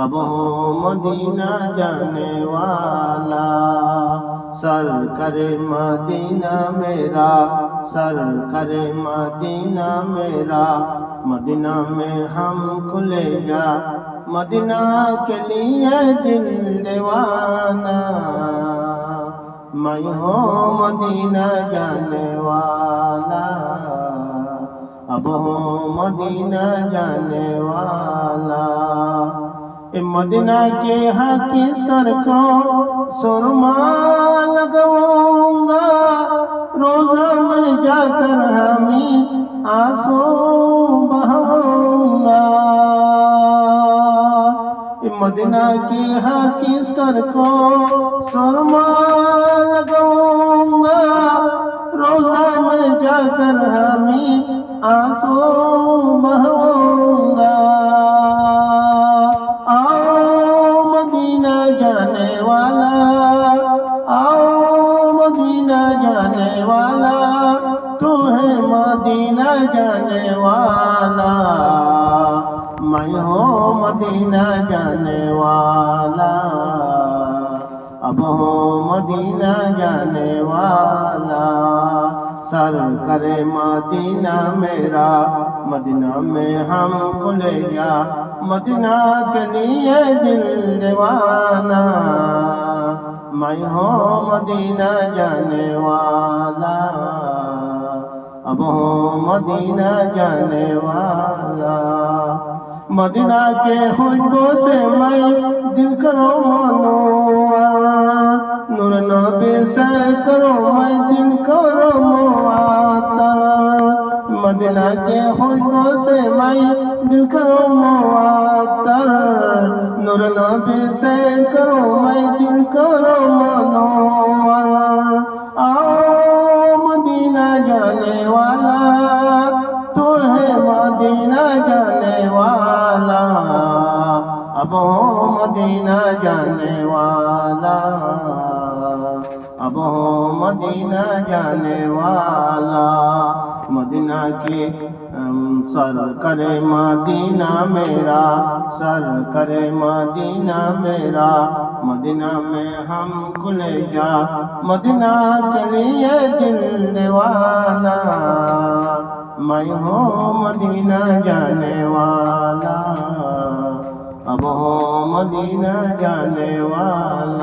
अब हूँ मदीना जाने वाला। सर करे मदीना मेरा, सर करे मदीना मेरा, मदीना में हम खुले जा, मदीना के लिए दिल दीवाना। मैं हूँ मदीना जाने वाला, अब हूँ मदीना जाने वाला। मदीना के हाकी सर को सुरमा लगाऊंगा, रोजा में जाकर हमी आंसू बहाऊंगा। मदीना के हाकी सर को सुरमा लगाऊंगा, रोजा में जाकर हमी आंसू बहाऊंगा। आओ मदीना जाने वाला, आओ मदीना जाने वाला, तू है मदीना जाने वाला। मैं हूँ मदीना जाने वाला, अब हूँ मदीना जाने वाला। सर करे मदीना मेरा, मदीना में हम खुले जा, मदीना के लिए दिल दीवाना। मैं हूँ मदीना जाने वाला, अब हूँ मदीना जाने वाला। मदीना के खुशबू से मैं दिल करो मनोवर, नूर नबी से करो मैं दिल करो मुआतर। मदीना के खुशबू से मैं दिल करो मुआतर, नूर नबी से करो मैं दिल करो मनोवर। आओ मदीना जाने वाला, तू है मदीना जाने वाला, अब हूँ मदीना जाने वाला, अब हूँ मदीना जाने वाला। मदीना की सर करे मदीना मेरा, सर करे मदीना मेरा, मदीना में हम खुले जा, मदीना के लिए दिल दीवाना। मैं हूँ मदीना जाने वाला, अब हूँ मदीना जाने वाला।